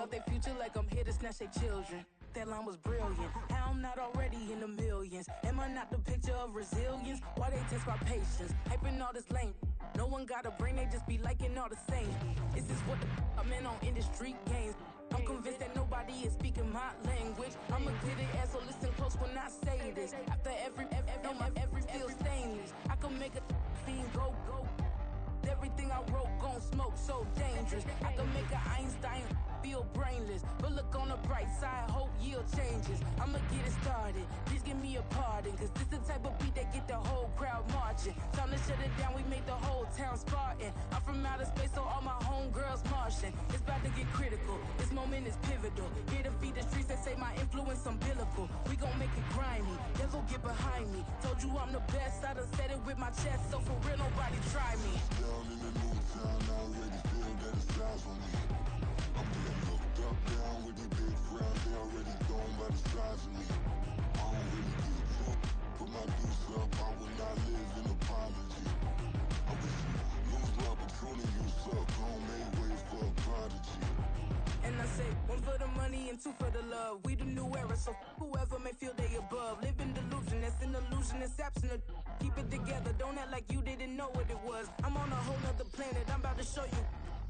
about their future like I'm here to snatch their children. That line was brilliant. How I'm not already in the millions? Am I not the picture of resilience? Why they test my patience? Hyping all this lame. No one got a brain, they just be liking all the same. Is this what the I'm in on industry games? I'm convinced that nobody is speaking my language. I'ma get it, and so listen close when I say this. After every feel stainless. I can make a fiend go. Everything I wrote gon' smoke, so dangerous. I can make an Einstein feel brainless. But look on the bright side, hope yield changes. I'ma get it started, please give me a pardon. Cause this the type of beat that get the whole crowd marching. Time to shut it down, we made the whole town Spartan. I'm from outer space, so all my homegirls Martian. It's about to get critical, this moment is pivotal. Here to feed the streets that say my influence umbilical. We gon' make it grimy, devil get behind me. Told you I'm the best, I done said it with my chest. So for real, nobody try me. Down in the new town, I already feel that it's time for me. I'm getting looked up, down with these big crowds, they already gone by the size of me. I don't really get drunk, put my deuce up, I will not live in apology. I wish you lose the opportunity, you suck, home made way for a prodigy. And I say, one for the money and two for the love. We the new era, so whoever may feel they above. Live in delusion, that's an illusion, that's absent. Keep it together, don't act like you didn't know what it was. I'm on a whole nother planet, I'm about to show you.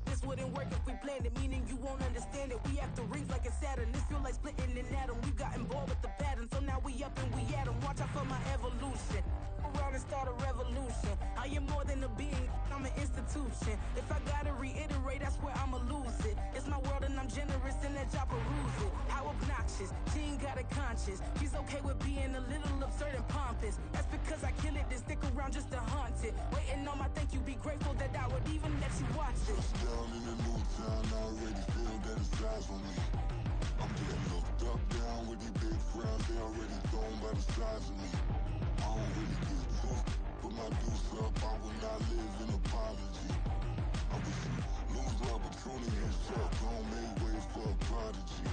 This wouldn't work if we planned it, meaning you won't understand it. We have to rings like a Saturn, this feel like splitting an atom. We got involved with the pattern, so now we up and we at 'em. Watch out for my evolution, around and start a revolution. I am more than a being, I'm an institution. If I gotta reiterate, that's where I'ma lose it. It's my world and I'm generous and let y'all peruse it. How obnoxious, she ain't got a conscience. She's okay with being a little absurd and pompous. That's because I kill it, then stick around just to haunt it. Waiting on my thank you, be grateful that I would even let you watch this. Down in the new town, I already feel that it's time for me. I'm getting looked up, down with these big crowds, they already gone by the size of me. I don't really get drunk, put my deuce up, I will not live in apology. I wish you lose the opportunity, you suck, home made way for a prodigy.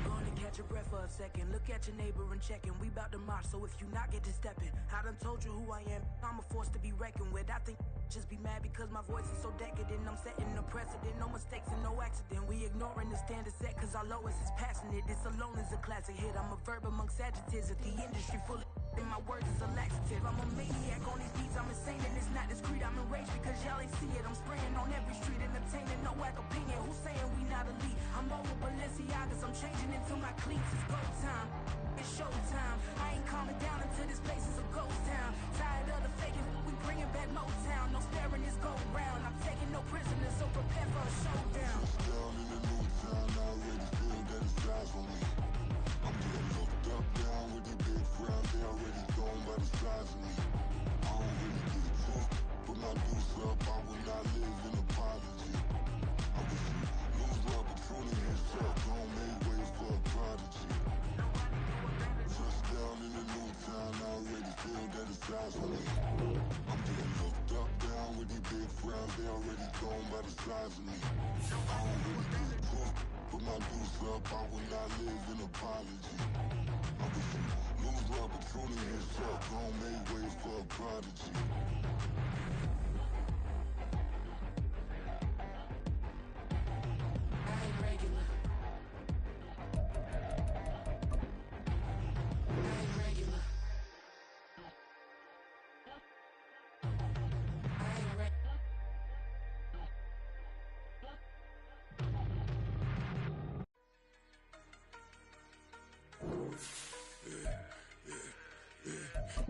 Gonna catch your breath for a second. Look at your neighbor and check in. We bout to march, so if you not get to stepping, I done told you who I am. I'm a force to be reckoned with. I think just be mad because my voice is so decadent. I'm setting a precedent, no mistakes and no accident. We ignoring the standard set cause our lowest is passionate. This alone is a classic hit. I'm a verb amongst adjectives. If the industry full of and my words is a laxative. I'm a maniac on these beats, I'm insane and it's not discreet. I'm enraged because y'all ain't see it. I'm spraying on every street, entertaining, no whack opinion. Who's saying we not elite? I'm over Balenciagas, I'm changing into my cleats. It's go time, it's showtime. I ain't calming down until this place is a ghost town. Tired of the faking, we bringing back Motown. No sparing this go round. I'm taking no prisoners, so prepare for a showdown. Down in the new town, I already feel that it's time for me. I'm getting looked up, down with these big crowds, they already gone by the size of me. I don't really get drunk, put my deuce up, I will not live in apology. I wish you lose the opportunity, you suck, home made way for a prodigy. Touchdown in the new town, I already feel that it's time for me. I'm getting looked up, down with these big crowds, they already gone by the size of me. I don't really get drunk, put my deuce up, I will not live in apology. I wish you lose the opportunity, you suck, home made way for a prodigy.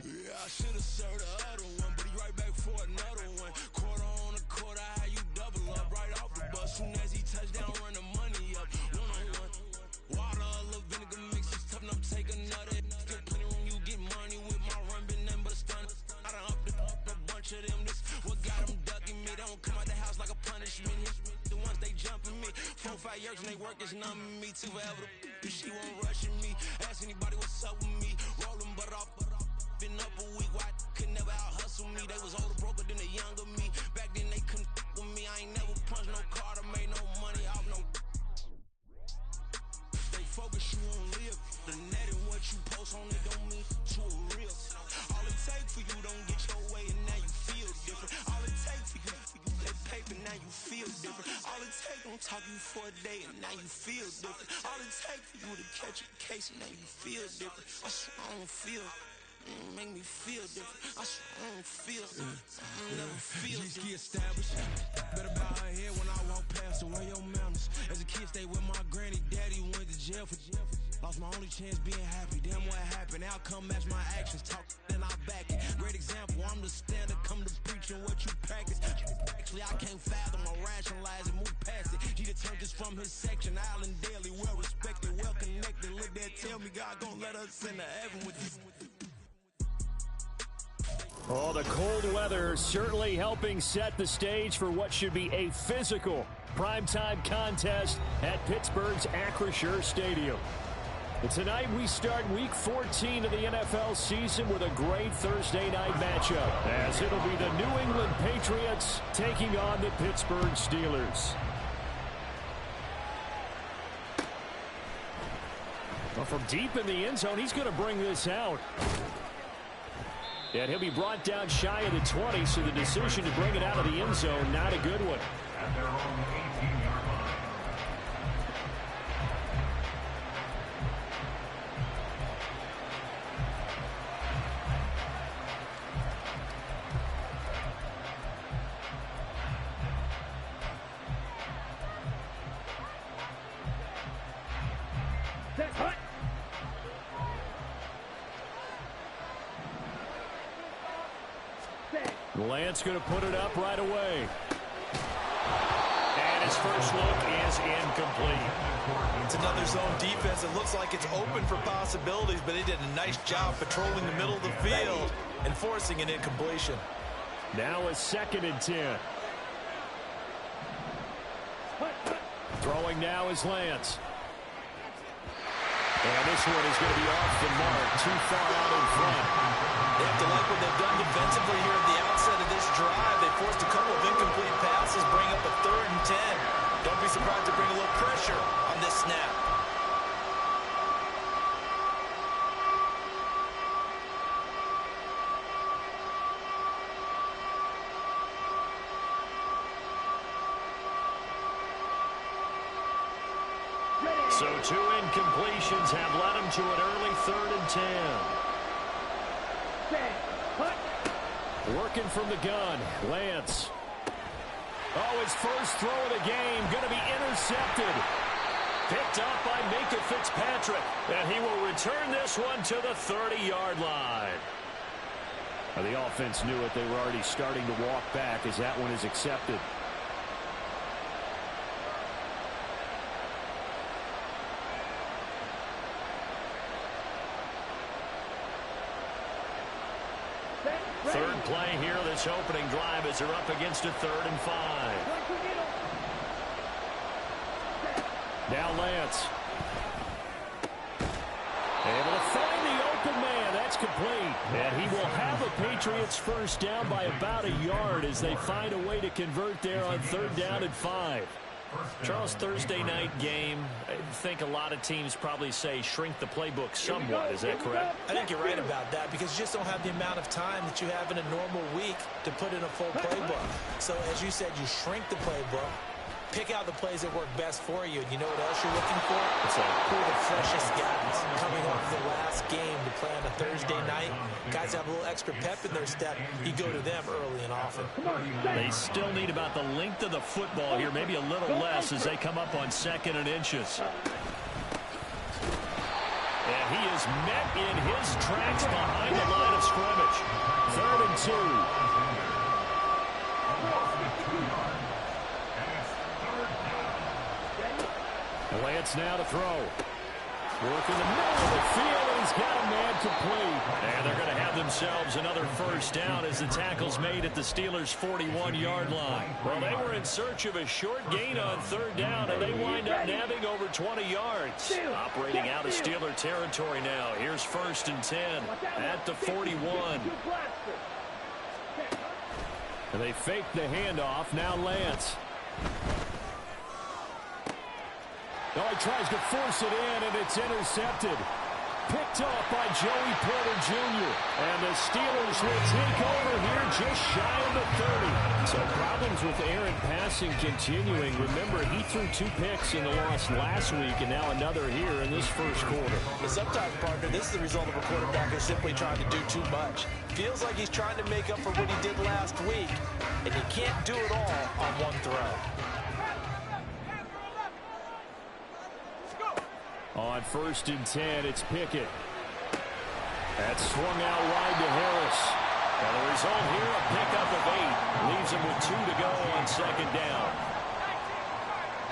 Yeah, I should've served the other one, but he right back for another one. Quarter on a quarter, how you double up right off the bus. Soon as he touched down, run the money up. One on one. Water, a little vinegar mix, it's tough enough to take another. Still plenty room, you get money with my run, been nothing but a stun. I done up a bunch of them. This what got them ducking me. They don't come out the house like a punishment. The ones they jumping me. 4 or 5 years and they work is numbing me too forever. She won't rushing me. Ask anybody what's up with me. Rolling butt off. Been up a week, why could never out hustle me? They was older, broker than the younger me. Back then they couldn't with me. I ain't never punched no card or made no money off no. Stay focused, you won't live. The net and what you post on it don't mean to a real. All it take for you don't get your way and now you feel different. All it take for you that paper now you feel different. All it take don't talk you for a day and now you feel different. All it takes for you to catch a case and now you feel different. I swear I don't feel. Make me feel different. I swear I don't feel. I never feel different. Established. Better bow her head when I walk past her. Wear your manners. As a kid, stayed with my granny. Daddy went to jail for jail. Lost my only chance being happy. Damn what happened. Outcome match my actions. Talk then I back it. Great example. I'm the standard. Come to preaching what you practice. Actually, I can't fathom or rationalize and move past it. He determined this from his section. Island daily, well respected, well connected. Look there, tell me God gon' let us into heaven with you. Oh, the cold weather certainly helping set the stage for what should be a physical primetime contest at Pittsburgh's Acrisure Stadium. And tonight we start Week 14 of the NFL season with a great Thursday night matchup, as it'll be the New England Patriots taking on the Pittsburgh Steelers. Well, from deep in the end zone, he's going to bring this out. And he'll be brought down shy of the 20, so the decision to bring it out of the end zone, not a good one. At their own 18-yard line. Lance going to put it up right away. And his first look is incomplete. It's another zone defense. It looks like it's open for possibilities, but they did a nice job patrolling the middle of the field and forcing an incompletion. Now a 2nd and 10. Throwing now is Lance. And this one is going to be off the mark, too far out in front. They have to like what they've done defensively here at the outset of this drive. They forced a couple of incomplete passes, bring up a 3rd and 10. Don't be surprised to bring a little pressure on this snap. So 2 incompletions have led him to an early 3rd and 10. Working from the gun, Lance. Oh, his first throw of the game, going to be intercepted. Picked up by Minka Fitzpatrick, and he will return this one to the 30-yard line. Now, the offense knew it. They were already starting to walk back as that one is accepted. Third play here, this opening drive, as they're up against a 3rd and 5. Now Lance. Able to find the open man. That's complete. And he will have a Patriots first down by about a yard as they find a way to convert there on 3rd down and 5. Charles, Thursday night game, I think a lot of teams probably say shrink the playbook somewhat. Is that correct? I think you're right about that because you just don't have the amount of time that you have in a normal week to put in a full playbook. So as you said, you shrink the playbook, pick out the plays that work best for you. And you know what else you're looking for? Who are the freshest guys coming off the last game to play on a Thursday night? Guys have a little extra pep in their step. You go to them early and often. They still need about the length of the football here, maybe a little less as they come up on 2nd and inches. And he is met in his tracks behind the line of scrimmage. 3rd and 2. Lance now to throw. Work in the middle of the field, and he's got a man complete. And they're going to have themselves another first down as the tackle's made at the Steelers' 41-yard line. Well, they were in search of a short gain on 3rd down, and they wind up nabbing over 20 yards. Operating out of Steeler territory now. Here's 1st and 10 at the 41. And they fake the handoff. Now Lance. Oh, he tries to force it in, and it's intercepted. Picked off by Joey Porter Jr. And the Steelers will take over here just shy of the 30. So problems with Aaron passing continuing. Remember, he threw 2 picks in the loss last week, and now another here in this first quarter. But sometimes, partner, this is the result of a quarterback who's simply trying to do too much. Feels like he's trying to make up for what he did last week, and you can't do it all on one throw. On 1st and 10, it's Pickett. That's swung out wide to Harris. And the result here, a pickup of 8. Leaves him with 2 to go on 2nd down.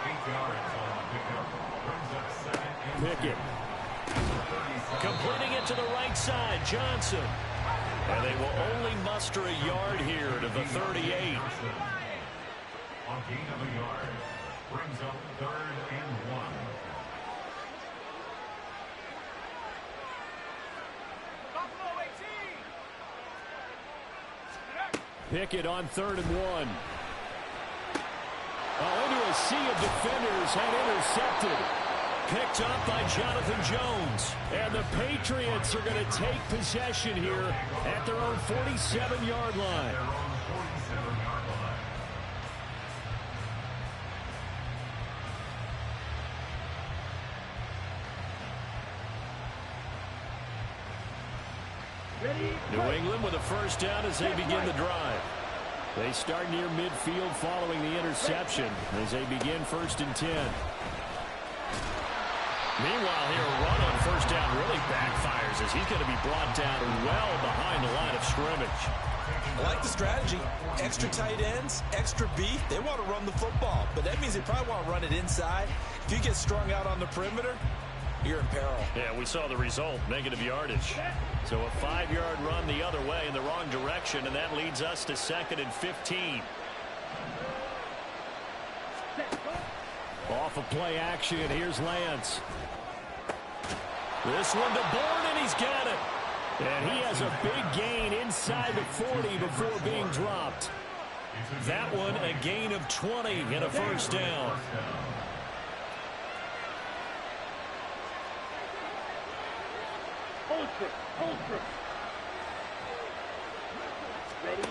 8 yards on the pickup. Brings up 2nd and Pickett. 10. Completing it to the right side, Johnson. And they will only muster a yard here to the 38. On gain of a yard. Brings up 3rd and 1. Pickett on 3rd and 1. Oh, into a sea of defenders and intercepted. Picked up by Jonathan Jones. And the Patriots are going to take possession here at their own 47-yard line. New England with a 1st down as they begin the drive. They start near midfield following the interception as they begin 1st and 10. Meanwhile, here a run on 1st down really backfires as he's going to be brought down well behind the line of scrimmage. I like the strategy. Extra tight ends, extra beef. They want to run the football, but that means they probably want to run it inside. If you get strung out on the perimeter, you're in peril. Yeah, we saw the result, negative yardage. So a 5-yard run the other way in the wrong direction, and that leads us to 2nd and 15. Off of play action, here's Lance. This one to Bourne, and he's got it. And he has a big gain inside the 40 before being dropped. That one a gain of 20 and a 1st down. Ready?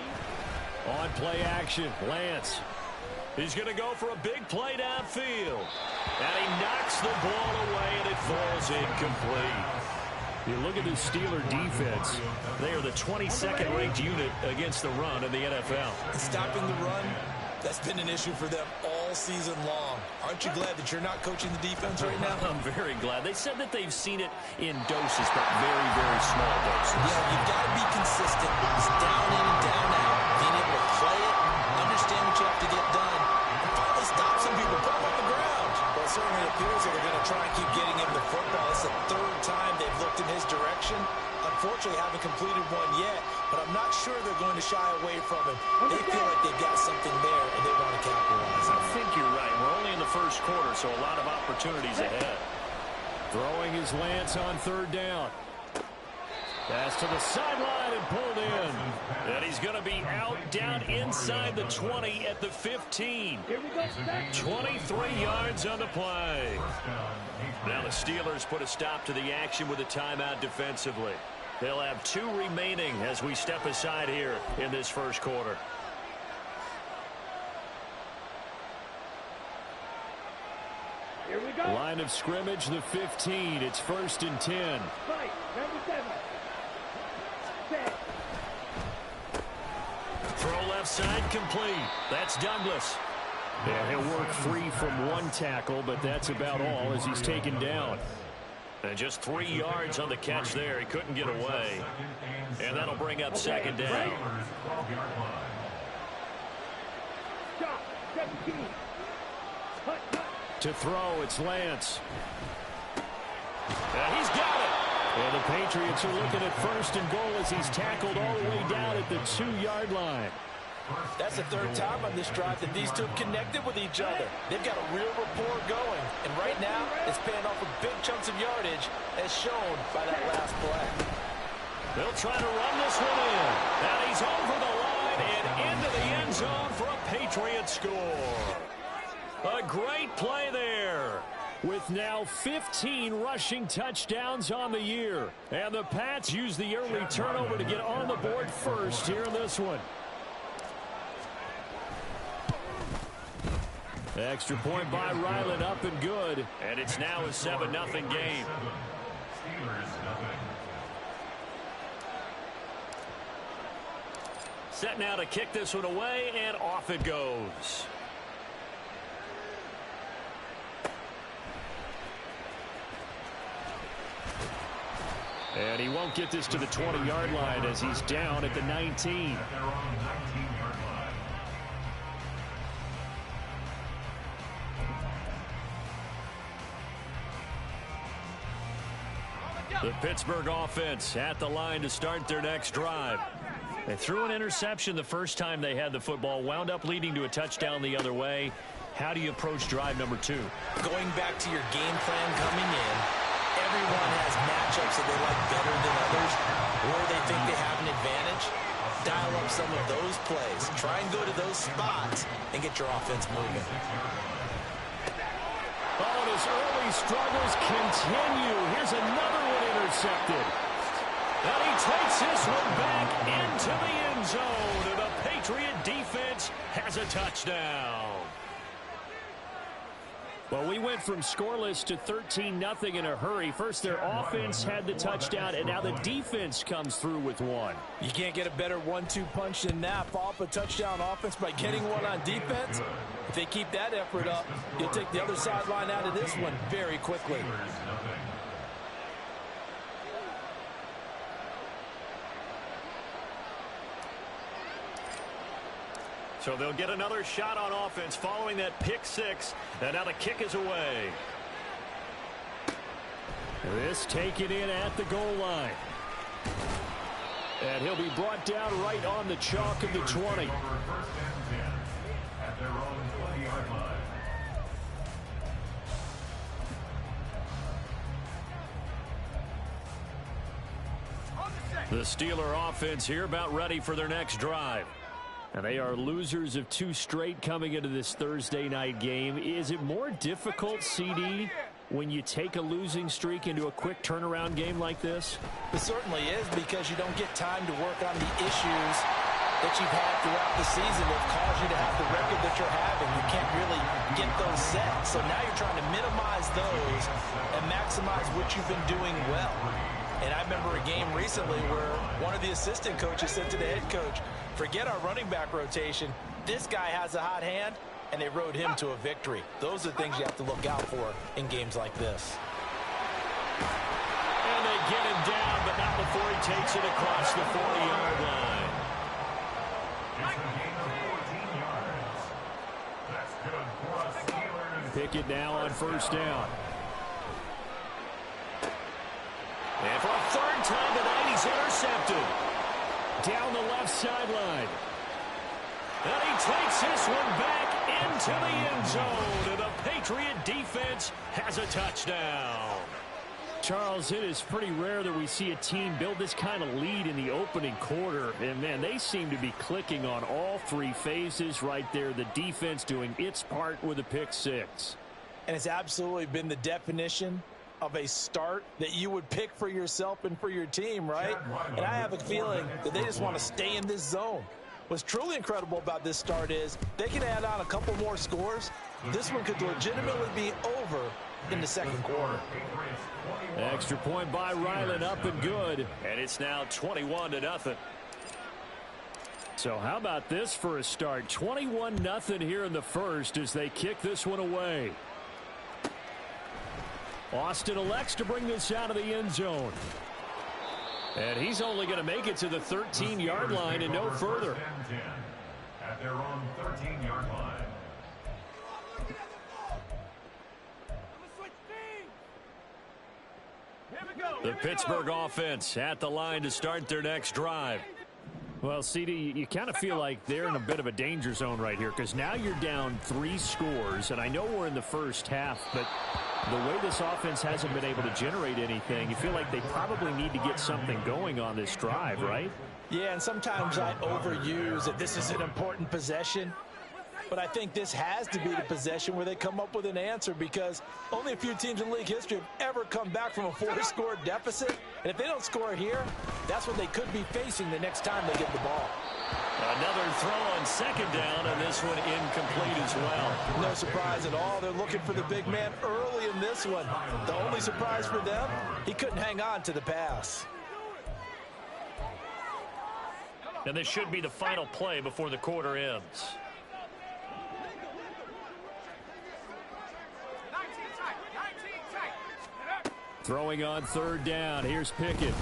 On play action, Lance. He's going to go for a big play downfield. And he knocks the ball away, and it falls incomplete. You look at the Steeler defense. They are the 22nd ranked unit against the run in the NFL. Stopping the run, that's been an issue for them all season long. Aren't you glad that you're not coaching the defense right now? I'm very glad. They said that they've seen it in doses, but very, very small doses. Yeah, you've got to be consistent. It's down in and down out. Being able to play it, understand what you have to get done, and finally stop some people, put them on the ground. Well, it certainly appears that they're going to try and keep getting him the football. It's the 3rd time they've looked in his direction. Unfortunately, haven't completed one yet, but I'm not sure they're going to shy away from him. They feel like they've got something there, and they want to capitalize on it. I think you're right. We're only in the 1st quarter, so a lot of opportunities ahead. Throwing his Lance on 3rd down. Pass to the sideline and pulled in. And he's going to be out down inside the 20 at the 15. 23 yards on the play. Now the Steelers put a stop to the action with a timeout defensively. They'll have 2 remaining as we step aside here in this 1st quarter. Here we go. Line of scrimmage, the 15. It's 1st and 10. Fight, number 7. Throw left side complete. That's Douglas. Yeah, he'll work free from 1 tackle, but that's about all as he's taken down. And just 3 yards on the catch there. He couldn't get away. And that'll bring up 2nd down. To throw, it's Lance. And he's got it. And the Patriots are looking at 1st and goal as he's tackled all the way down at the 2-yard line. That's the 3rd time on this drive that these two have connected with each other. They've got a real rapport going. And right now, it's paying off with big chunks of yardage, as shown by that last play. They'll try to run this one in. And he's over the line and into the end zone for a Patriot score. A great play there. With now 15 rushing touchdowns on the year. And the Pats use the early turnover to get on the board first here in this one. Extra point by Ryland, up and good. And it's now a 7-0 game. Set now to kick this one away, and off it goes. And he won't get this to the 20-yard line as he's down at the 19. The Pittsburgh offense at the line to start their next drive. They threw an interception the first time they had the football, wound up leading to a touchdown the other way. How do you approach drive number 2? Going back to your game plan coming in, everyone has matchups that they like better than others, or they think they have an advantage. Dial up some of those plays. Try and go to those spots and get your offense moving. Oh, and his early struggles continue. Here's another one intercepted. And he takes this one back into the end zone. And the Patriot defense has a touchdown. Well, we went from scoreless to 13-0 in a hurry. First, their offense had the touchdown, and now the defense comes through with one. You can't get a better 1-2 punch than that. Off a touchdown offense by getting one on defense. If they keep that effort up, you'll take the other sideline out of this one very quickly. So they'll get another shot on offense following that pick 6. And now the kick is away. This taken in at the goal line. And he'll be brought down right on the chalk of the 20. At their own 20-yard line. The Steeler offense here about ready for their next drive. And they are losers of 2 straight coming into this Thursday night game. Is it more difficult, CD, when you take a losing streak into a quick turnaround game like this? It certainly is, because you don't get time to work on the issues that you've had throughout the season that caused you to have the record that you're having. You can't really get those set. So now you're trying to minimize those and maximize what you've been doing well. And I remember a game recently where one of the assistant coaches said to the head coach, forget our running back rotation. This guy has a hot hand, and they rode him to a victory. Those are things you have to look out for in games like this. And they get him down, but not before he takes it across the 40-yard line. It's a gain of 14 yards. That's good for us Steelers. Pickett now on first down. And for a third time tonight, he's intercepted. Down the left sideline. And he takes this one back into the end zone. And the Patriot defense has a touchdown. Charles, it is pretty rare that we see a team build this kind of lead in the opening quarter. And, man, they seem to be clicking on all 3 phases right there. The defense doing its part with a pick 6. And it's absolutely been the definition of a start that you would pick for yourself and for your team, right? And I have a feeling that they just want to stay in this zone. What's truly incredible about this start is they can add on a couple more scores. This one could legitimately be over in the second quarter. Extra point by Ryland, up and good. And it's now 21-0. So how about this for a start? 21-0 here in the first as they kick this one away. Austin elects to bring this out of the end zone. And he's only going to make it to the 13-yard line and no further. At their own 13-yard line. The Pittsburgh offense at the line to start their next drive. Well, CD, you kind of feel like they're in a bit of a danger zone right here because now you're down 3 scores, and I know we're in the first half, but the way this offense hasn't been able to generate anything, you feel like they probably need to get something going on this drive, right? Yeah, and sometimes I overuse that this is an important possession. But I think this has to be the possession where they come up with an answer, because only a few teams in league history have ever come back from a 4-score deficit. And if they don't score here, that's what they could be facing the next time they get the ball. Another throw on second down, and this one incomplete as well. No surprise at all. They're looking for the big man early in this one. The only surprise for them, he couldn't hang on to the pass. And this should be the final play before the quarter ends. Throwing on third down. Here's Pickett.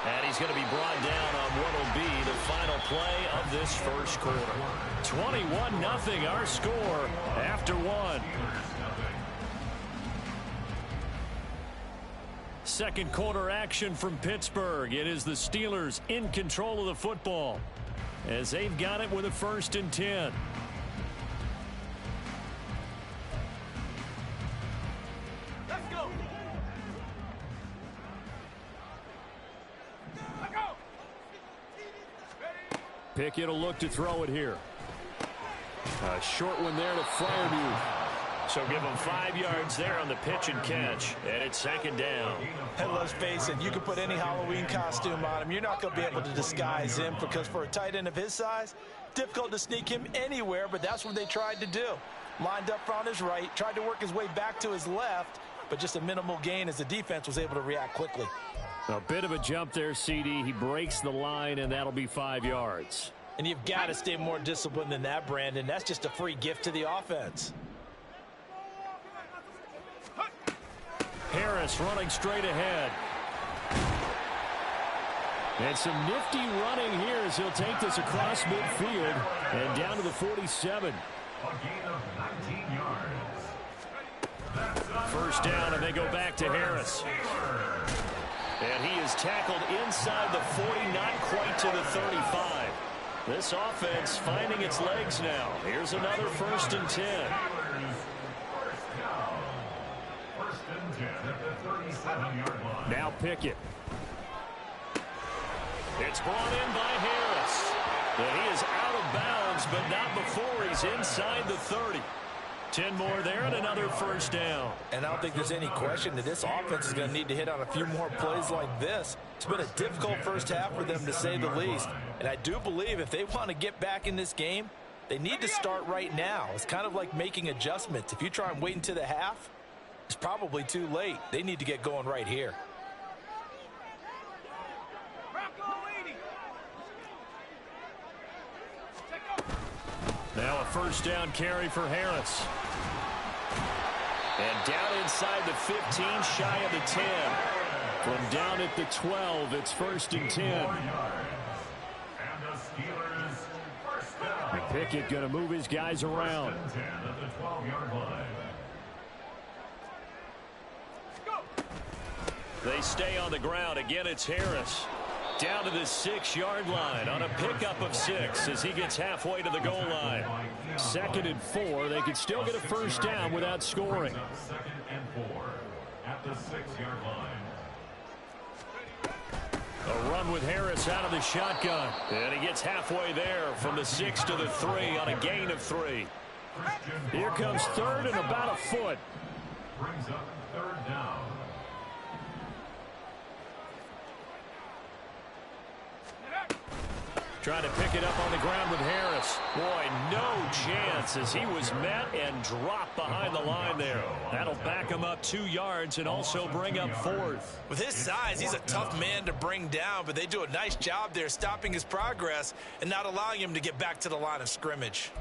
And he's going to be brought down on what will be the final play of this first quarter. 21-0 our score after one. Second quarter action from Pittsburgh. It is the Steelers in control of the football as they've got it with a 1st and 10. Pickett will look to throw it here. A short one there to Freiermuth. So give him 5 yards there on the pitch and catch. And it's second down. And let's face it, you can put any Halloween costume on him. You're not going to be able to disguise him because for a tight end of his size, difficult to sneak him anywhere, but that's what they tried to do. Lined up on his right, tried to work his way back to his left, but just a minimal gain as the defense was able to react quickly. A bit of a jump there, CD. He breaks the line, and that'll be 5 yards. And you've got to stay more disciplined than that, Brandon. That's just a free gift to the offense. Harris running straight ahead. And some nifty running here as he'll take this across midfield and down to the 47. A gain of 19 yards. First down, and they go back to Harris. And he is tackled inside the 40, not quite to the 35. This offense finding its legs now. Here's another 1st and 10. Now Pickett. It's brought in by Harris. And he is out of bounds, but not before he's inside the 30. 10 more there and another 1st down. And I don't think there's any question that this offense is going to need to hit on a few more plays like this. It's been a difficult first half for them, to say the least. And I do believe if they want to get back in this game, they need to start right now. It's kind of like making adjustments. If you try and wait until the half, it's probably too late. They need to get going right here. Now a 1st down carry for Harris. And down inside the 15, shy of the 10. From down at the 12, it's 1st and 10. And Pickett going to move his guys around. They stay on the ground. Again, it's Harris. Down to the 6-yard line on a pickup of 6 as he gets halfway to the goal line. 2nd and 4. They could still get a 1st down without scoring. 2nd and 4 at the 6-yard line. A run with Harris out of the shotgun. And he gets halfway there from the 6 to the 3 on a gain of 3. Here comes 3rd and about a foot. Brings up 3rd down. Trying to pick it up on the ground with Harris. Boy, no chance as he was met and dropped behind the line there. That'll back him up 2 yards and also bring up 4th. With his size, he's a tough man to bring down, but they do a nice job there stopping his progress and not allowing him to get back to the line of scrimmage.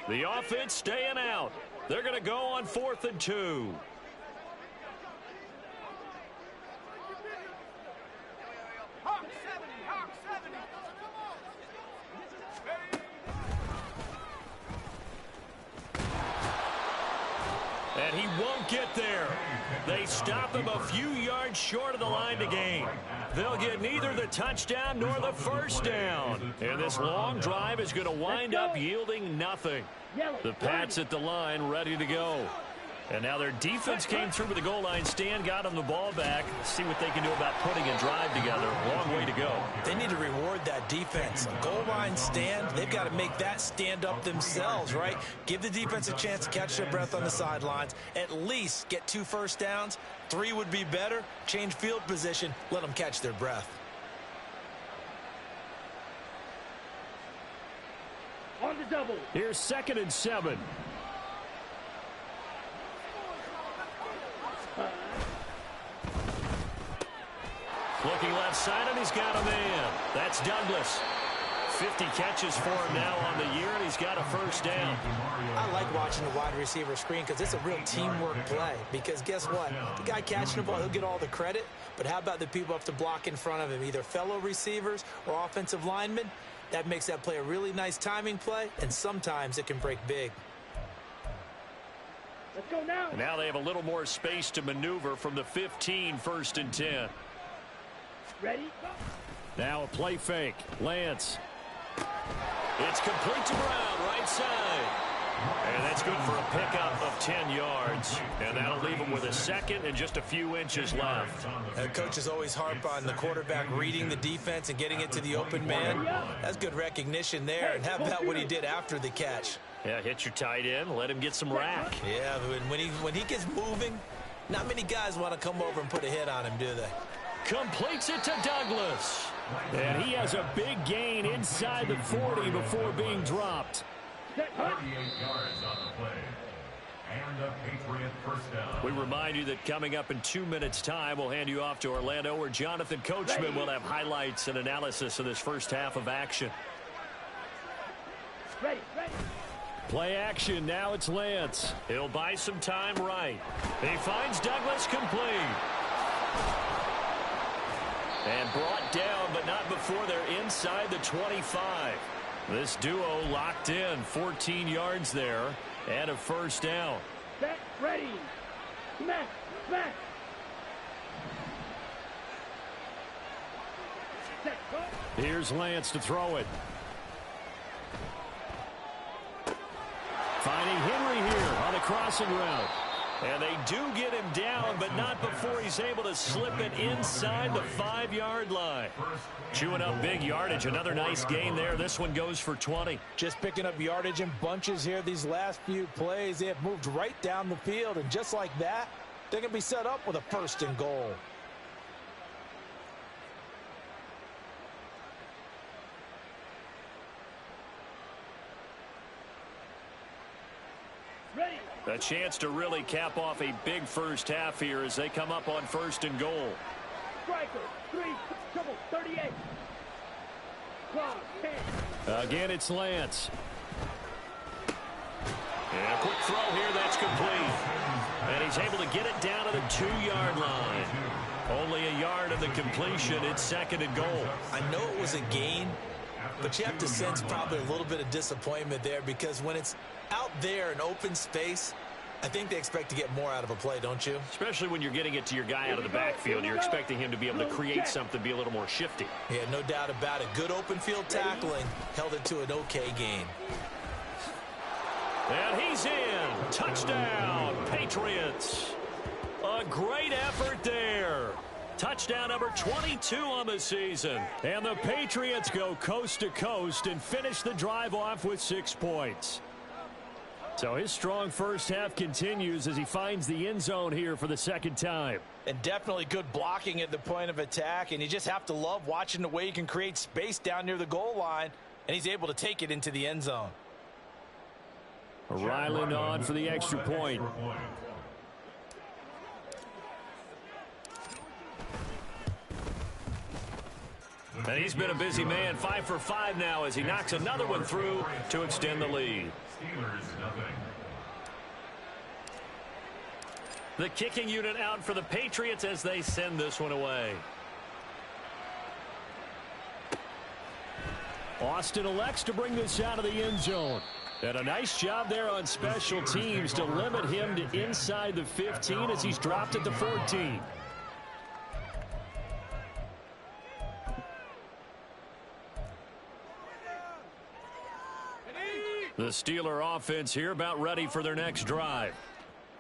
The offense staying out. They're going to go on 4th and 2. And he won't get there. They stop him a few yards short of the line to gain. They'll get neither the touchdown nor the 1st down. And this long drive is going to wind up yielding nothing. The Pats at the line ready to go. And now their defense came through with the goal line stand, got them the ball back. See what they can do about putting a drive together. Long way to go. They need to reward that defense. Goal line stand, they've got to make that stand up themselves, right? Give the defense a chance to catch their breath on the sidelines. At least get 2 first downs. 3 would be better. Change field position. Let them catch their breath. On the double. Here's 2nd and 7. Looking left side, and he's got a man. That's Douglas. 50 catches for him now on the year, and he's got a first down. I like watching the wide receiver screen because it's a real teamwork play. Because guess what? The guy catching the ball, he'll get all the credit. But how about the people up to block in front of him, either fellow receivers or offensive linemen? That makes that play a really nice timing play, and sometimes it can break big. Let's go now. And now they have a little more space to maneuver from the 15, 1st and 10. Ready? Go. Now a play fake. Lance. It's complete to Brown, right side. And that's good for a pickup of 10 yards. And that'll leave him with a 2nd and just a few inches left. Coaches always harp on the quarterback reading the defense and getting it to the open man. That's good recognition there. And how about what he did after the catch? Yeah, hit your tight end, let him get some rack. Yeah, when he gets moving, not many guys want to come over and put a hit on him, do they? Completes it to Douglas. And he has a big gain inside the 40 before being dropped. 48 yards on the play. And a Patriot first down. We remind you that coming up in 2 minutes' time, we'll hand you off to Orlando, where Jonathan Coachman will have highlights and analysis of this first half of action. Ready, ready. Play action. Now it's Lance. He'll buy some time right. He finds Douglas complete. And brought down, but not before they're inside the 25. This duo locked in, 14 yards there, and a first down. Set, ready. Smack, smack. Set, go. Here's Lance to throw it. Finding Henry here on the crossing route. And they do get him down, but not before he's able to slip it inside the 5-yard line. Chewing up big yardage. Another nice gain there. This one goes for 20. Just picking up yardage in bunches here these last few plays. They have moved right down the field, and just like that, they're going to be set up with a 1st and goal. Ready. A chance to really cap off a big first half here as they come up on 1st and goal. Striker, 3, trouble, 38. Clock, 10. Again, it's Lance. And a quick throw here, that's complete. And he's able to get it down to the 2-yard line. Only a yard of the completion. It's 2nd and goal. I know it was a gain, but you have to sense probably a little bit of disappointment there, because when it's out there in open space, I think they expect to get more out of a play, don't you? Especially when you're getting it to your guy out of the backfield. You're expecting him to be able to create something, be a little more shifty. Yeah, no doubt about it. Good open field tackling. Held it to an okay gain. And he's in. Touchdown, Patriots. A great effort there. Touchdown number 22 on the season. And the Patriots go coast to coast and finish the drive off with 6 points. So his strong first half continues as he finds the end zone here for the 2nd time. And definitely good blocking at the point of attack. And you just have to love watching the way he can create space down near the goal line. And he's able to take it into the end zone. Ryland on for the extra point. And he's been a busy man, 5 for 5 now as he knocks another one through to extend the lead. Steelers, nothing. The kicking unit out for the Patriots as they send this one away. Austin elects to bring this out of the end zone. And a nice job there on special teams to limit him to inside the 15 as he's dropped it to 14. The Steeler offense here about ready for their next drive.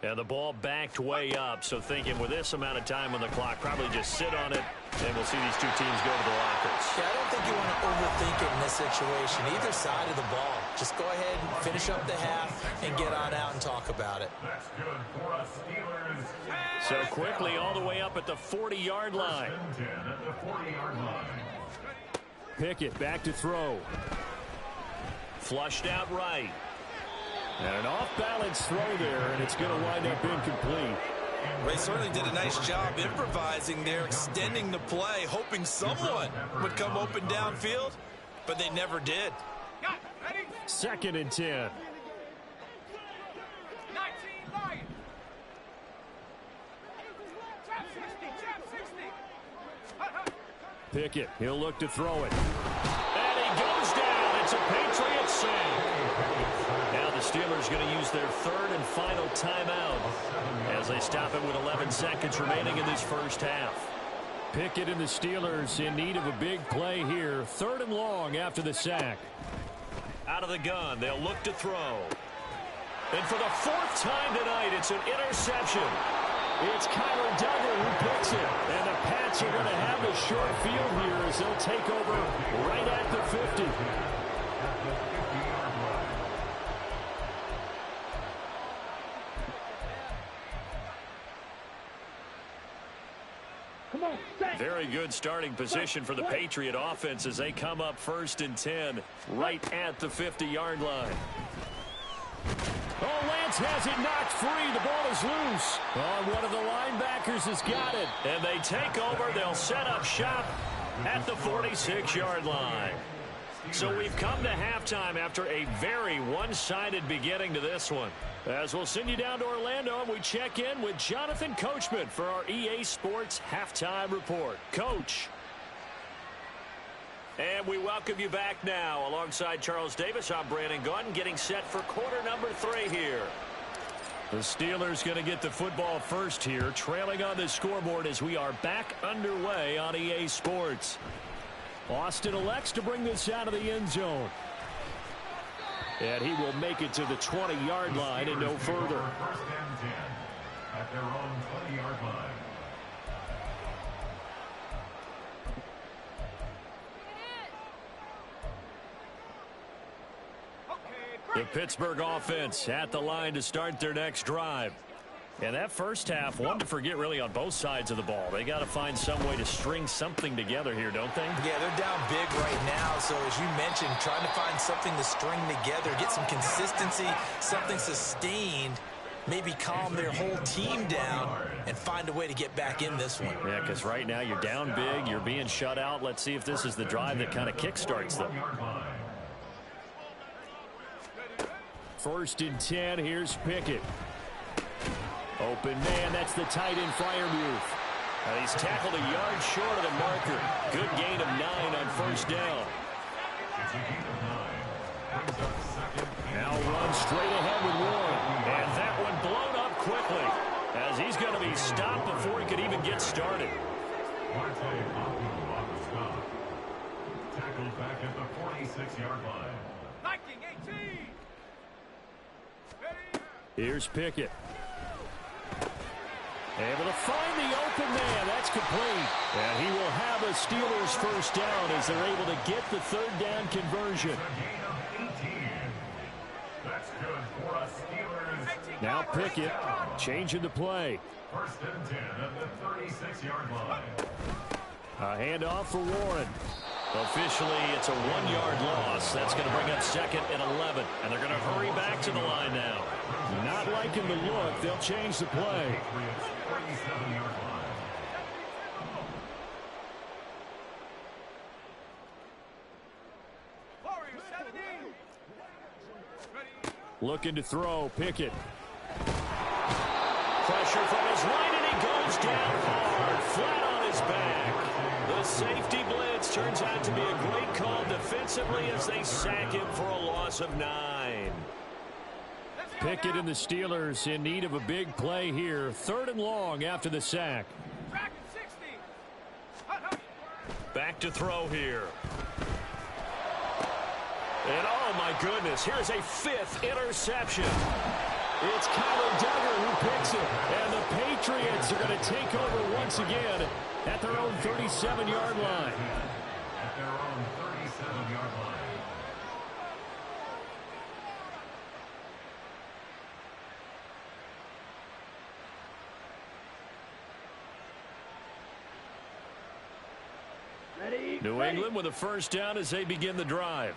And the ball backed way up, so thinking with this amount of time on the clock, probably just sit on it And we'll see these two teams go to the lockers. Yeah, I don't think you want to overthink it in this situation. Either side of the ball. Just go ahead and finish up the half and get on out and talk about it. That's good for us, Steelers. So quickly all the way up at the 40-yard line. First and 10 at the 40-yard line. Pickett back to throw. Flushed out right. And an off-balance throw there, and it's going to wind up incomplete. They certainly did a nice job improvising there, extending the play, hoping someone would come open downfield, but they never did. Second and 10. Pickett, he'll look to throw it. And he goes down. It's a Patriots save. Now the Steelers going to use their third and final timeout as they stop it with 11 seconds remaining in this first half. Pickett and the Steelers in need of a big play here. Third and long after the sack. Out of the gun, they'll look to throw. And for the fourth time tonight, it's an interception. It's Kyler Duggar who picks it. And the Pats are going to have a short field here as they'll take over right at the 50. Come on, set. Very good starting position for the Patriot offense as they come up first and 10 right at the 50-yard line. Oh, Lance has it knocked free. The ball is loose. Oh, one of the linebackers has got it. And they take over. They'll set up shop at the 46-yard line. So we've come to halftime after a very one-sided beginning to this one. As we'll send you down to Orlando, and we check in with Jonathan Coachman for our EA Sports Halftime Report. Coach. And we welcome you back now. Alongside Charles Davis, I'm Brandon Gunn, getting set for quarter number 3 here. The Steelers going to get the football first here, trailing on the scoreboard as we are back underway on EA Sports. Austin elects to bring this out of the end zone. And he will make it to the 20-yard line and no further. First and 10 at their own 20-yard line. The Pittsburgh offense at the line to start their next drive. And that first half, one to forget really on both sides of the ball. They got to find some way to string something together here, don't they? Yeah, they're down big right now. So as you mentioned, trying to find something to string together, get some consistency, something sustained, maybe calm their whole team down and find a way to get back in this one. Yeah, because right now you're down big, you're being shut out. Let's see if this is the drive that kind of kickstarts them. First and 10, here's Pickett. Open man, that's the tight end Freiermuth. He's tackled a yard short of the marker. Good gain of 9 on first down. Now run straight ahead with Warren. And that one blown up quickly as he's going to be stopped before he could even get started. Tackled back at the 46-yard line. Here's Pickett. Able to find the open man. That's complete. And he will have a Steelers first down as they're able to get the third down conversion. That's good for us, Steelers. Now Pickett changing the play. First and 10 at the 36-yard line. A handoff for Warren. Officially, it's a 1-yard loss. That's going to bring up second and 11. And they're going to hurry back to the line now. Not liking the look. They'll change the play. 37-yard line. Looking to throw. Pickett. Pressure from his right, and he goes down hard, flat on his back. The safety blitz turns out to be a great call defensively as they sack him for a loss of 9. Pickett and the Steelers in need of a big play here. Third and long after the sack. Back to throw here. And oh my goodness, here's a 5th interception. It's Kyler Duggar who picks it. And the Patriots are going to take over once again at their own 37-yard line. At their own 37-yard line. New England with a first down as they begin the drive.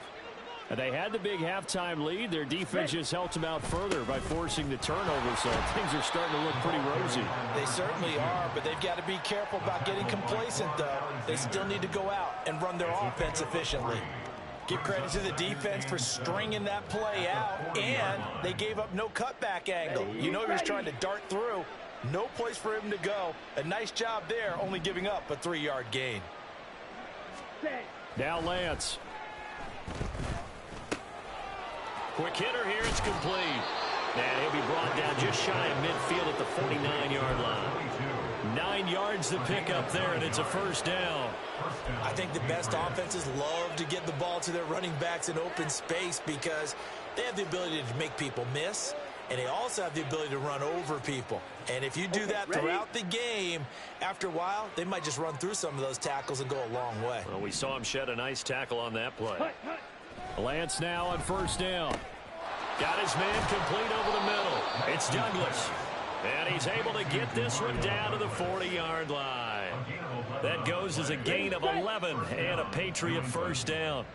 And they had the big halftime lead. Their defense just helped them out further by forcing the turnover, so things are starting to look pretty rosy. They certainly are, but they've got to be careful about getting complacent, though. They still need to go out and run their offense efficiently. Give credit to the defense for stringing that play out, and they gave up no cutback angle. You know he was trying to dart through. No place for him to go. A nice job there, only giving up a 3-yard gain. Now Lance. Quick hitter here, it's complete. And he'll be brought down just shy of midfield at the 49-yard line. 9 yards to pick up there, and it's a first down. I think the best offenses love to get the ball to their running backs in open space because they have the ability to make people miss, and they also have the ability to run over people. And if you do that throughout the game, after a while, they might just run through some of those tackles and go a long way. Well, we saw him shed a nice tackle on that play. Lance now on first down. Got his man complete over the middle. It's Douglas. And he's able to get this one down to the 40-yard line. That goes as a gain of 11 and a Patriot first down.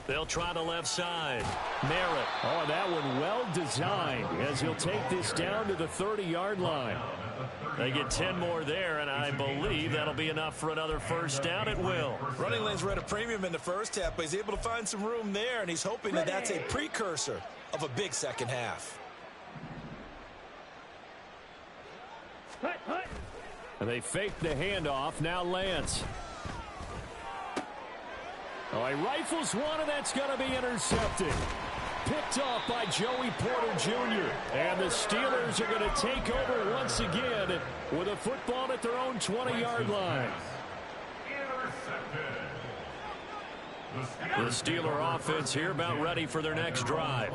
They'll try the left side. Merritt. Oh, that one well designed as he'll take this down to the 30-yard line. They get 10 more there, and I believe that'll be enough for another first down. It will. Running lanes were at a premium in the first half, but he's able to find some room there, and he's hoping that that's a precursor of a big second half. And they fake the handoff. Now Lance. Oh, he rifles one, and that's going to be intercepted. Picked off by Joey Porter Jr. And the Steelers are going to take over once again with a football at their own 20-yard line. The Steeler offense here about ready for their next drive.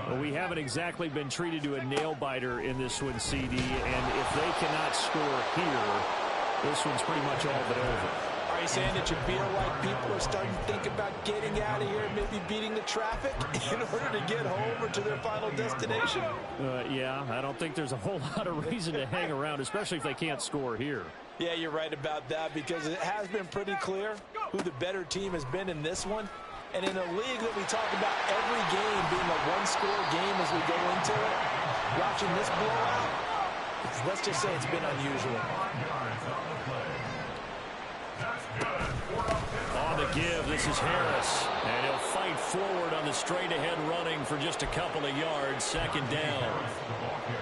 Well, we haven't exactly been treated to a nail-biter in this one, CD, and if they cannot score here, this one's pretty much all but over. Are you saying that you feel like people are starting to think about getting out of here and maybe beating the traffic in order to get home or to their final destination? Yeah, I don't think there's a whole lot of reason to hang around, especially if they can't score here. Yeah, you're right about that because it has been pretty clear who the better team has been in this one. And in a league that we talk about every game being a one-score game as we go into it, watching this blowout, let's just say it's been unusual. On the give, this is Harris. And he'll fight forward on the straight-ahead running for just a couple of yards. Second down.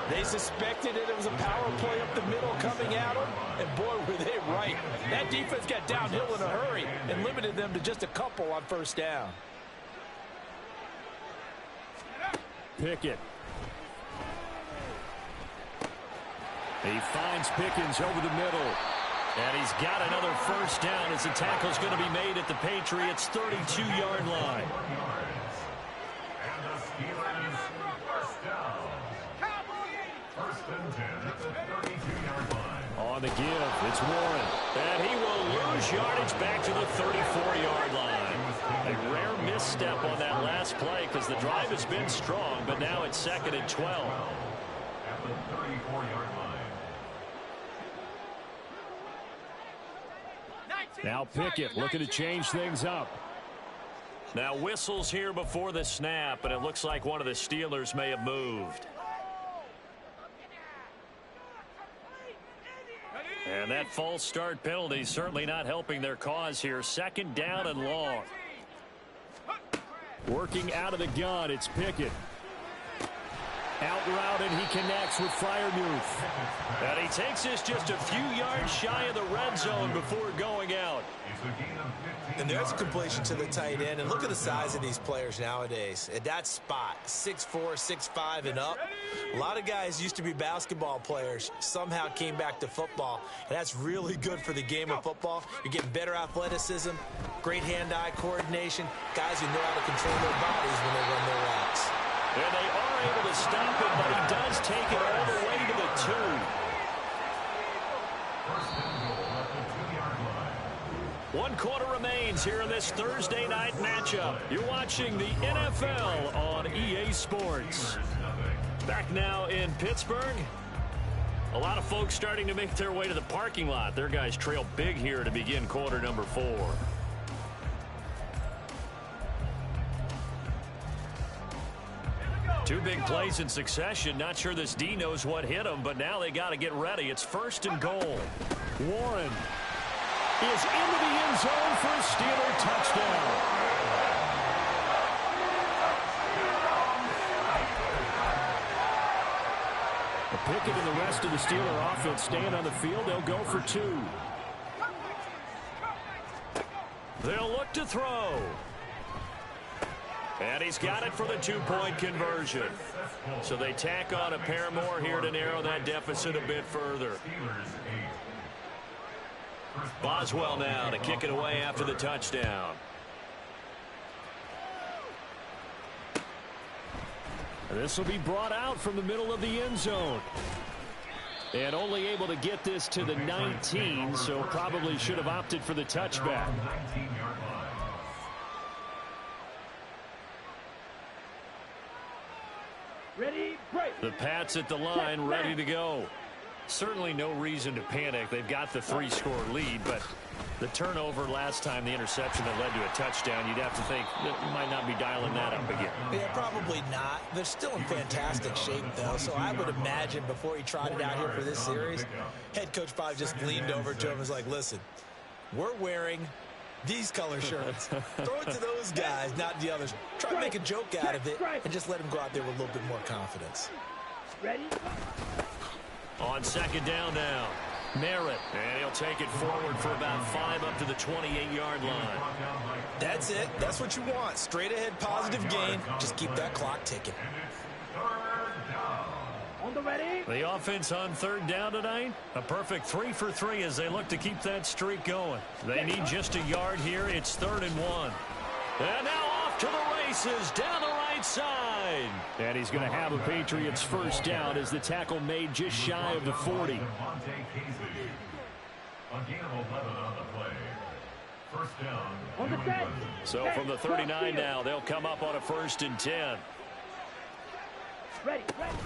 They suspected it was a power play up the middle coming at them, and boy, were they right. That defense got downhill in a hurry and limited them to just a couple on first down. Pickett. He finds Pickens over the middle. And he's got another first down as the tackle's going to be made at the Patriots' 32-yard line. And the Steelers first down. First and 10 at the 32-yard line. On the give, it's Warren. And he will lose yardage back to the 34-yard line. A rare misstep on that last play because the drive has been strong, but now it's second and 12. At the 34-yard line. Now Pickett looking to change things up. Now whistles here before the snap, and it looks like one of the Steelers may have moved. And that false start penalty certainly not helping their cause here. Second down and long. Working out of the gun, it's Pickett. Out route, and he connects with Freiermuth. And he takes this just a few yards shy of the red zone before going out. And there's a completion to the tight end. And look at the size of these players nowadays. At that spot, 6'4", 6'5", and up. A lot of guys used to be basketball players, somehow came back to football. And that's really good for the game of football. You're getting better athleticism, great hand-eye coordination, guys who know how to control their bodies when they run their routes. And they are able to stop him, but he does take it all the way to the 2. 1 quarter remains here in this Thursday night matchup. You're watching the NFL on EA Sports. Back now in Pittsburgh. A lot of folks starting to make their way to the parking lot. Their guys trail big here to begin quarter number 4. Two big plays in succession. Not sure this D knows what hit him, but now they got to get ready. It's 1st and goal. Warren is into the end zone for a Steeler touchdown. Pickett and the rest of the Steeler offense staying on the field. They'll go for 2. They'll look to throw. And he's got it for the 2-point conversion. So they tack on a pair more here to narrow that deficit a bit further. Boswell now to kick it away after the touchdown. This will be brought out from the middle of the end zone. And only able to get this to the 19, so probably should have opted for the touchback. Ready, break. The Pats at the line, ready to go. Certainly no reason to panic. They've got the 3-score lead, but the turnover last time, the interception that led to a touchdown, you'd have to think that you might not be dialing that up again. Yeah, probably not. They're still in fantastic shape, though, so I would imagine before he trotted out here for this series, head coach probably just leaned over to him and was like, listen, we're wearing these color shirts. Throw it to those guys, not the others. Try to make a joke out of it and just let them go out there with a little bit more confidence. Ready? On 2nd down now, Merritt, and he'll take it forward for about 5 up to the 28-yard line. That's it. That's what you want. Straight ahead positive gain. Just keep that clock ticking. On the ready. The offense on 3rd down tonight, a perfect 3 for 3 as they look to keep that streak going. They need just a yard here. It's 3rd and 1. And now off to the races down the right side. And he's going to have a Patriots first down as the tackle made just shy of the 40. On the set. So from the 39 now, they'll come up on a 1st and 10. Ready, ready.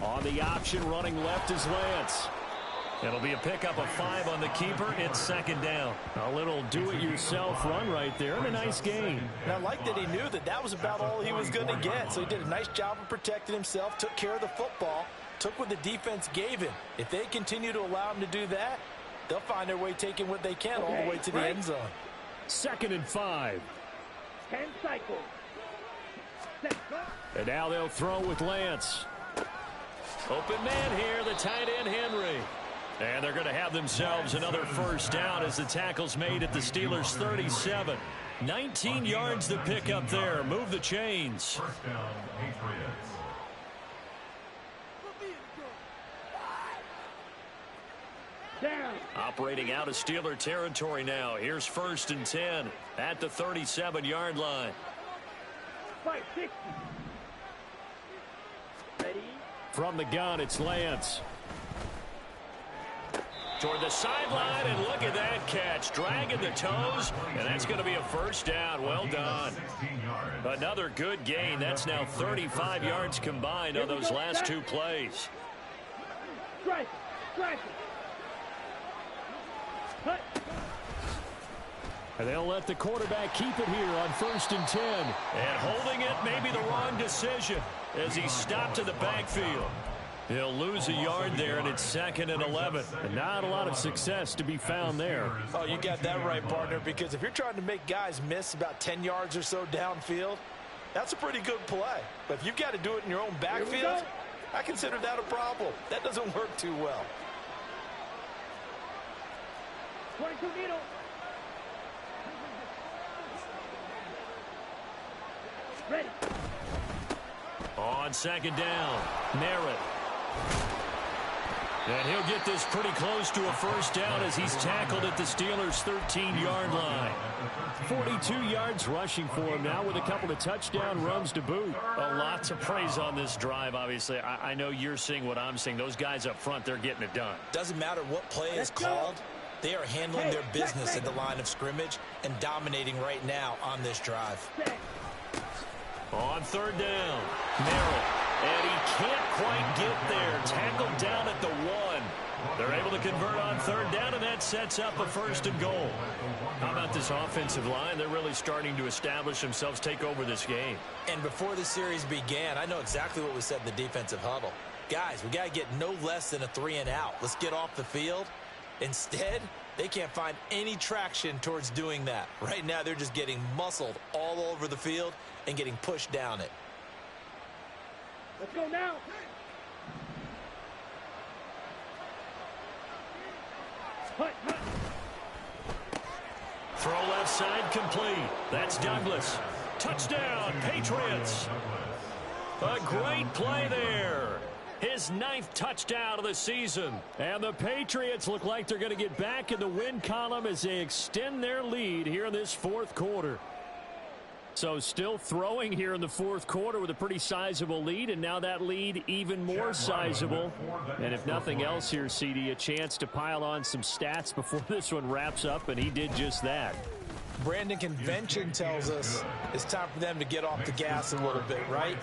On the option, running left is Lance. It'll be a pickup of 5 on the keeper. It's 2nd down. A little do-it-yourself run right there and a nice gain. And I like that he knew that that was about all he was going to get. So he did a nice job of protecting himself, took care of the football, took what the defense gave him. If they continue to allow him to do that, they'll find their way taking what they can all the way to the end zone. 2nd and 5. 10 cycles. Set, go. And now they'll throw with Lance. Open man here, the tight end Henry. And they're going to have themselves another first down as the tackle's made at the Steelers' 37. 19 yards to pick up there. Move the chains. First down, Patriots. Down. Operating out of Steeler territory now. Here's 1st and 10 at the 37-yard line. 560. Ready. From the gun, it's Lance. Toward the sideline, and look at that catch. Dragging the toes, and that's going to be a first down. Well done. Another good gain. That's now 35 yards combined on those last 2 plays. Strike. Strike. Cut. And they'll let the quarterback keep it here on 1st and 10. And holding it may be the wrong decision as he stopped in the backfield. He'll lose a yard there, and it's 2nd and 11. And not a lot of success to be found there. Oh, you got that right, partner, because if you're trying to make guys miss about 10 yards or so downfield, that's a pretty good play. But if you've got to do it in your own backfield, I consider that a problem. That doesn't work too well. 22 needle. Ready. On second down, Merritt. And he'll get this pretty close to a first down as he's tackled at the Steelers' 13-yard line. 42 yards rushing for him now with a couple of touchdown runs to boot. A lot to praise on this drive, obviously. I know you're seeing what I'm seeing. Those guys up front, they're getting it done. Doesn't matter what play is called. They are handling their business at the line of scrimmage and dominating right now on this drive. On third down, Merritt. And he can't quite get there. Tackled down at the 1. They're able to convert on third down, and that sets up a first and goal. How about this offensive line? They're really starting to establish themselves, take over this game. And before the series began, I know exactly what we said in the defensive huddle. Guys, we got to get no less than a 3-and-out. Let's get off the field. Instead, they can't find any traction towards doing that. Right now, they're just getting muscled all over the field and getting pushed down it. Let's go now. Hut, hut. Throw left side complete. That's Douglas. Touchdown, Patriots. A great play there. His 9th touchdown of the season. And the Patriots look like they're going to get back in the win column as they extend their lead here in this fourth quarter. So still throwing here in the fourth quarter with a pretty sizable lead, and now that lead even more sizable. And if nothing else here, CD, a chance to pile on some stats before this one wraps up, and he did just that. Brandon, convention tells us it's time for them to get off the gas a little bit, right?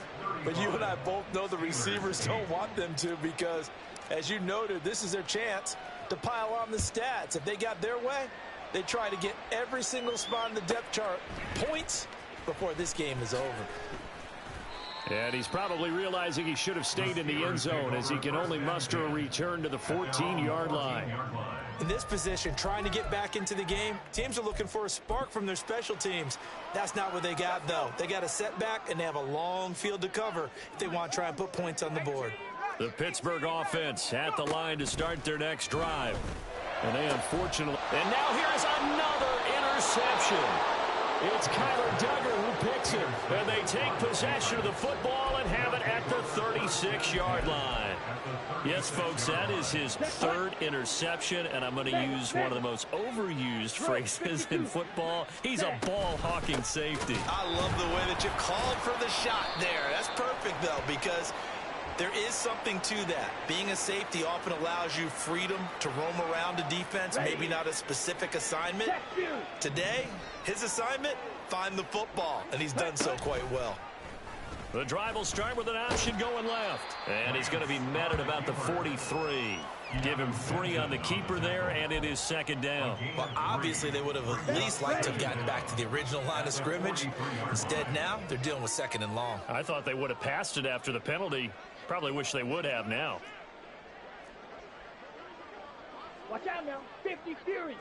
But you and I both know the receivers don't want them to because, as you noted, this is their chance to pile on the stats. If they got their way, they try to get every single spot in the depth chart points before this game is over. And he's probably realizing he should have stayed in the end zone as he can only muster a return to the 14-yard line. In this position, trying to get back into the game, teams are looking for a spark from their special teams. That's not what they got, though. They got a setback, and they have a long field to cover if they want to try and put points on the board. The Pittsburgh offense at the line to start their next drive. And they unfortunately... And now here's another interception. It's Kyler Duggar who picks it. And they take possession of the football and have it at the 36-yard line. Yes, folks, that is his 3rd interception, and I'm going to use one of the most overused phrases in football. He's a ball-hawking safety. I love the way that you called for the shot there. That's perfect, though, because there is something to that. Being a safety often allows you freedom to roam around a defense, maybe not a specific assignment. Today, his assignment, find the football, and he's done so quite well. The drive will start with an option going left. And he's going to be met at about the 43. Give him 3 on the keeper there, and it is second down. Well, obviously, they would have at least liked to have gotten back to the original line of scrimmage. Instead, now, they're dealing with second and long. I thought they would have passed it after the penalty. Probably wish they would have now. Watch out now. 50 Fury.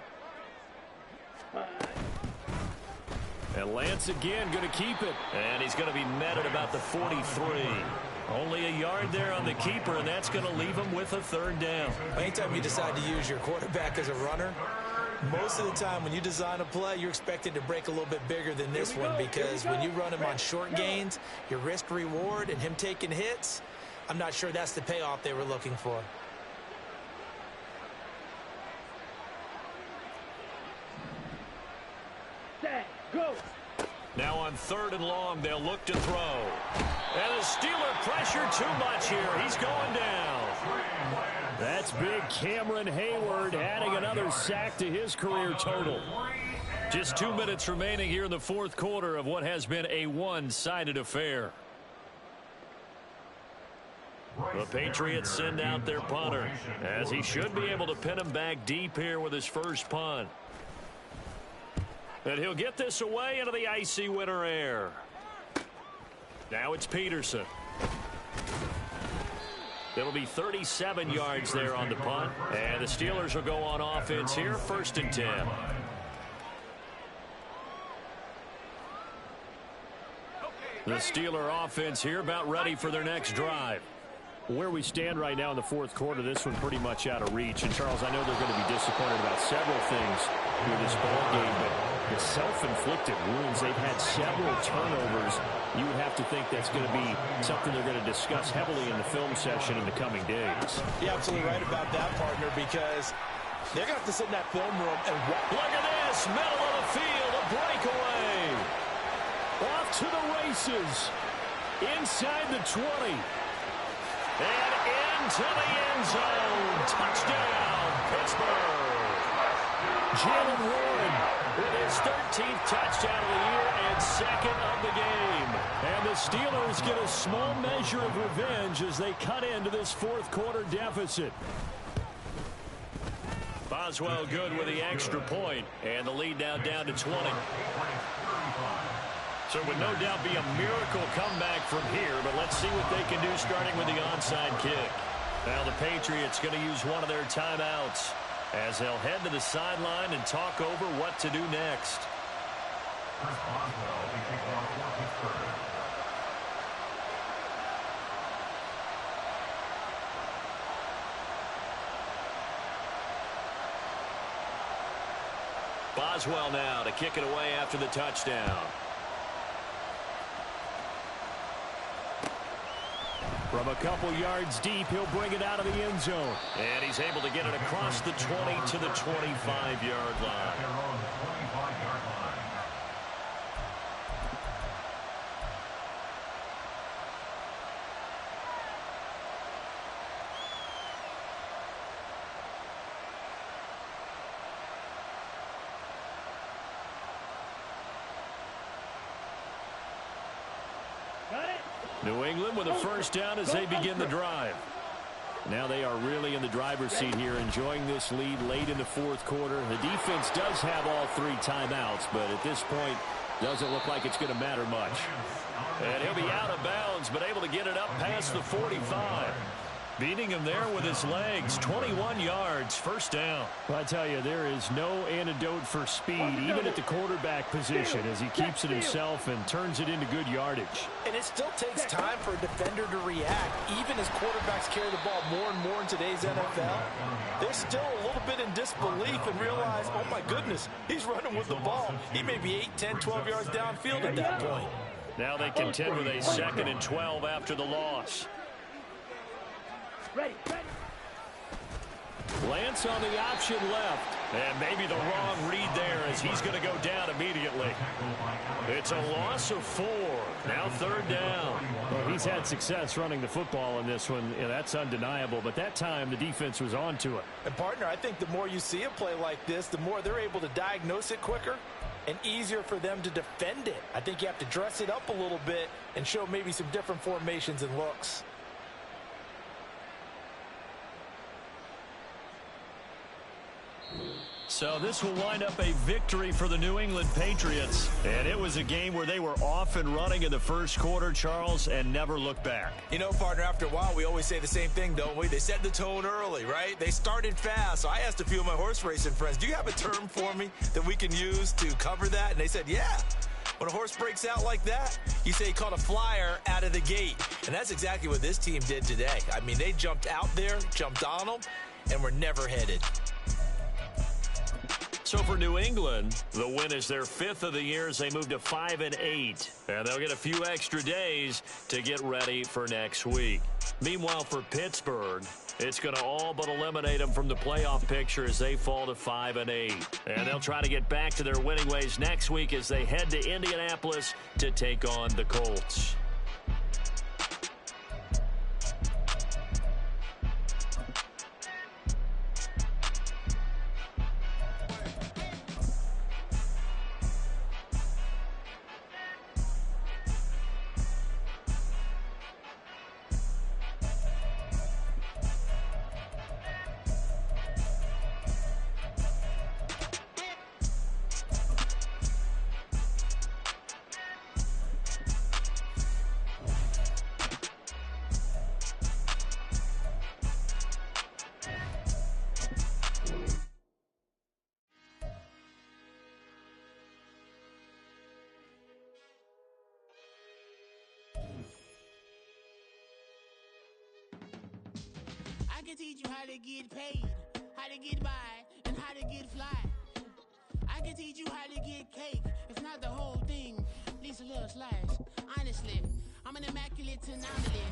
And Lance again going to keep it. And he's going to be met at about the 43. Only a yard there on the keeper, and that's going to leave him with a third down. Anytime you decide to use your quarterback as a runner, most of the time when you design a play, you're expected to break a little bit bigger than this one because when you run him on short gains, your risk-reward and him taking hits, I'm not sure that's the payoff they were looking for. Set, go. Now on 3rd and long, they'll look to throw. And the Steeler pressure too much here. He's going down. That's big Cameron Hayward adding another sack to his career total. Just 2 minutes remaining here in the fourth quarter of what has been a one-sided affair. The Patriots send out their punter, as he should be able to pin him back deep here with his first punt. And he'll get this away into the icy winter air. Now it's Peterson. It'll be 37 yards there on the punt. And the Steelers will go on offense here, 1st and 10. The Steeler offense here about ready for their next drive. Where we stand right now in the fourth quarter, this one pretty much out of reach. And, Charles, I know they're going to be disappointed about several things with this ball game, but the self-inflicted wounds. They've had several turnovers. You would have to think that's going to be something they're going to discuss heavily in the film session in the coming days. You're absolutely right about that, partner, because they're going to have to sit in that film room and look at this, middle of the field, a breakaway. Off to the races, inside the 20. And into the end zone. Touchdown, Pittsburgh. Jalen Warren with his 13th touchdown of the year and second of the game. And the Steelers get a small measure of revenge as they cut into this fourth quarter deficit. Boswell good with the extra point, and the lead now down to 20. So it would no doubt be a miracle comeback from here, but let's see what they can do starting with the onside kick. Now the Patriots going to use one of their timeouts as they'll head to the sideline and talk over what to do next. Boswell now to kick it away after the touchdown. From a couple yards deep, he'll bring it out of the end zone. And he's able to get it across the 20 to the 25-yard line. New England with a first down as they begin the drive. Now they are really in the driver's seat here, enjoying this lead late in the fourth quarter. The defense does have all three timeouts, but at this point, doesn't look like it's going to matter much. And he'll be out of bounds, but able to get it up past the 45. Beating him there with his legs, 21 yards, first down. Well, I tell you, there is no antidote for speed, even at the quarterback position, as he keeps it himself and turns it into good yardage. And it still takes time for a defender to react, even as quarterbacks carry the ball more and more in today's NFL. They're still a little bit in disbelief and realize, oh my goodness, he's running with the ball. He may be 8, 10, 12 yards downfield at that point. Now they contend with a 2nd and 12 after the loss. Ready. Lance on the option left. And maybe the wrong read there as he's going to go down immediately. It's a loss of 4. Now 3rd down. Well, he's had success running the football in this one. Yeah, that's undeniable. But that time, the defense was on to it. And, partner, I think the more you see a play like this, the more they're able to diagnose it quicker and easier for them to defend it. I think you have to dress it up a little bit and show maybe some different formations and looks. So this will wind up a victory for the New England Patriots. And it was a game where they were off and running in the first quarter, Charles, and never looked back. You know, partner, after a while, we always say the same thing, don't we? They set the tone early, right? They started fast. So I asked a few of my horse racing friends, do you have a term for me that we can use to cover that? And they said, yeah. When a horse breaks out like that, you say he caught a flyer out of the gate. And that's exactly what this team did today. I mean, they jumped out there, jumped on them, and were never headed. So for New England, the win is their 5th of the year as they move to 5-8. And they'll get a few extra days to get ready for next week. Meanwhile, for Pittsburgh, it's going to all but eliminate them from the playoff picture as they fall to 5-8. And they'll try to get back to their winning ways next week as they head to Indianapolis to take on the Colts. I can teach you how to get paid, how to get by, and how to get fly. I can teach you how to get cake, if not the whole thing, at least a little slice. Honestly, I'm an immaculate anomaly.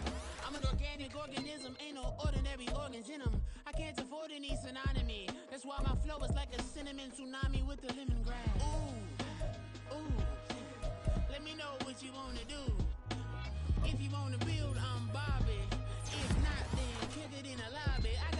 I'm an organic organism, ain't no ordinary organs in them. I can't afford any synonymy. That's why my flow is like a cinnamon tsunami with the lemongrass. Ooh, ooh. Let me know what you wanna do. If you wanna build, I'm Bobby. If not, then kick it in the lobby. I